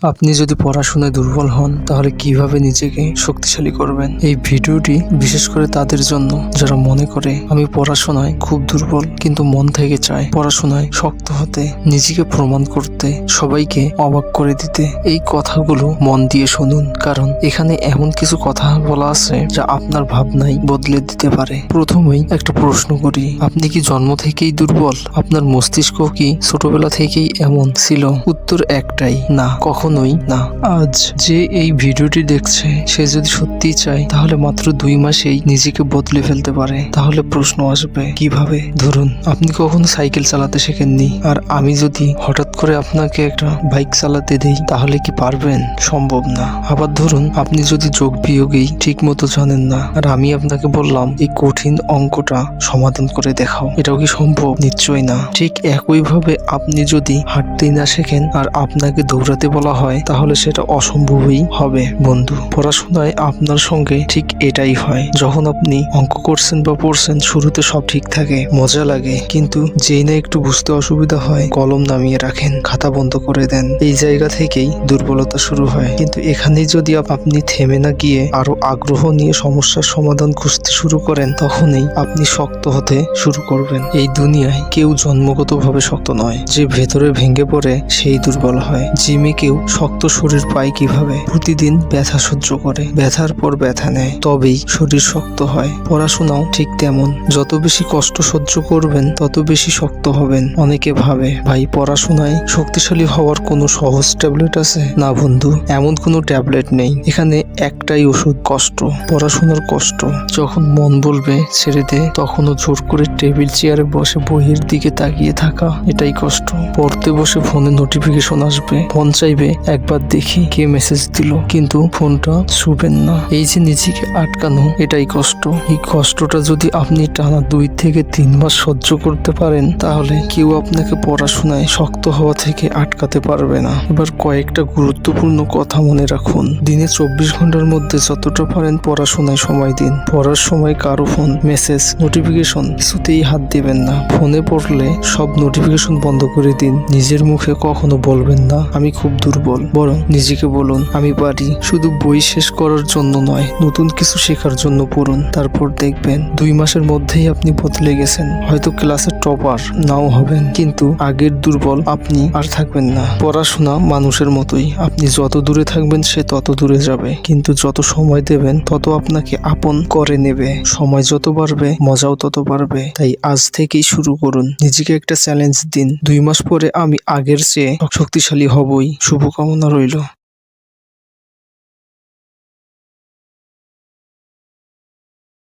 আপনি যদি পড়াশোনায় দুর্বল হন তাহলে কিভাবে নিজেকে শক্তিশালী করবেন। এই ভিডিওটি বিশেষ করে তাদের জন্য যারা মনে করে আমি পড়াশোনায় খুব দুর্বল কিন্তু মন থেকে চায় পড়াশোনায় শক্ত হতে, নিজেকে প্রমাণ করতে, সবাইকে অবাক করে দিতে। এই কথাগুলো মন দিয়ে শুনুন, কারণ এখানে এমন কিছু কথা বলা আছে যা আপনার ভাবনাই বদলে দিতে পারে। প্রথমেই একটা প্রশ্ন করি, আপনি কি জন্ম থেকেই দুর্বল? আপনার মস্তিষ্ক কি ছোটবেলা থেকেই এমন ছিল? উত্তর একটাই, না, কখনোই না। আজ যে এই ভিডিওটি দেখছে সে যদি সত্যিই চায় তাহলে মাত্র 2 মাসেই নিজেকে বদলে ফেলতে পারে। তাহলে প্রশ্ন আসবে কিভাবে? ধরুন আপনি কখনো সাইকেল চালাতে শেখেননি, আর আমি যদি হঠাৎ করে আপনাকে একটা বাইক চালাতে দেই তাহলে কি পারবেন? সম্ভব না। আবার ধরুন আপনি যদি যোগ বিয়োগই ঠিক মতো জানেন না, আর আমি আপনাকে বললাম এই কঠিন অঙ্কটা সমাধান করে দেখাও, এটাও কি সম্ভব? নিশ্চয়ই না। ঠিক একইভাবে আপনি যদি হাঁটতেই না শেখেন আর আপনাকে দৌড়াতে বলা হয় তাহলে সেটা অসম্ভবই হবে। বন্ধু, পড়াশোনায় আপনার সঙ্গে ঠিক এটাই হয়। যখন আপনি অঙ্ক করছেন বা পড়ছেন শুরুতে সব ঠিক থাকে, মজা লাগে, কিন্তু যেই না একটু বুঝতে অসুবিধা হয় কলম নামিয়ে রাখেন, খাতা বন্ধ করে দেন। এই জায়গা থেকেই দুর্বলতা শুরু হয়। কিন্তু এখানেই যদি আপনি থেমে না গিয়ে আরো আগ্রহ নিয়ে সমস্যার সমাধান খুঁজতে শুরু করেন, তখনই আপনি শক্ত হতে শুরু করবেন। এই দুনিয়ায় কেউ জন্মগতভাবে শক্ত নয়, যে ভেতরে ভেঙে পড়ে সেই দুর্বল হয়। জিমে কেউ শক্ত শরীর পায় কিভাবে? প্রতিদিন ব্যথা সহ্য করে, ব্যথার পর ব্যথা নেয়, তবেই শরীর শক্ত হয়। পড়াশোনাও ঠিক তেমন, যত বেশি কষ্ট সহ্য করবেন তত বেশি শক্ত হবেন। অনেকে ভাবে ভাই পড়াশোনায় শক্তিশালী হওয়ার কোনো সহজ ট্যাবলেট আছে? না বন্ধু, এমন কোনো ট্যাবলেট নেই। এখানে একটাই ওষুধ, কষ্ট, পড়াশোনার কষ্ট। যখন মন বলবে ছেড়ে দে, তখনও জোর করে টেবিল চেয়ারে বসে বইয়ের দিকে তাকিয়ে থাকা, এটাই কষ্ট। পড়তে বসে ফোনে নোটিফিকেশন আসবে, ফোন চাইবে একবার দেখি কে মেসেজ দিল, কিন্তু ফোনটা ছুবেন না। এই যে নিজেকে আটকানো, এটাই কষ্ট। এই কষ্টটা যদি আপনি টানা 2 থেকে 3 মাস সহ্য করতে পারেন তাহলে কেউ আপনাকে পড়াশোনায় শক্ত হওয়া থেকে আটকাতে পারবে না। এবার কয়েকটা গুরুত্বপূর্ণ কথা মনে রাখুন। দিনে 24 ঘন্টার মধ্যে যতটা পারেন পড়াশোনায় সময় দিন। পড়ার সময় কারো ফোন, মেসেজ, নোটিফিকেশন কিছুতেই হাত দিবেন না। ফোনে পড়লে সব নোটিফিকেশন বন্ধ করে দিন। নিজের মুখে কখনো বলবেন না আমি খুব দুর্বল, বরং নিজেকে বলুন আমি পারি। শুধু বই শেষ করার জন্য নয়, নতুন কিছু শেখার জন্য পড়ুন। তারপর দেখবেন 2 মাসের মধ্যেই আপনি বদলে গেছেন। হয়তো ক্লাসের টপার নাও হবেন, কিন্তু আগের দুর্বল আপনি আর থাকবেন না। পড়াশোনা মানুষের মতোই, আপনি যত দূরে থাকবেন সে তত দূরে যাবে, কিন্তু যত সময় দেবেন তত আপনাকে আপন করে নেবে। সময় যত বাড়বে মজাও তত বাড়বে। তাই আজ থেকেই শুরু করুন। নিজেকে একটা চ্যালেঞ্জ দিন, 2 মাস পরে আমি আগের চেয়ে শক্তিশালী হবই। শুভকামনা রইল।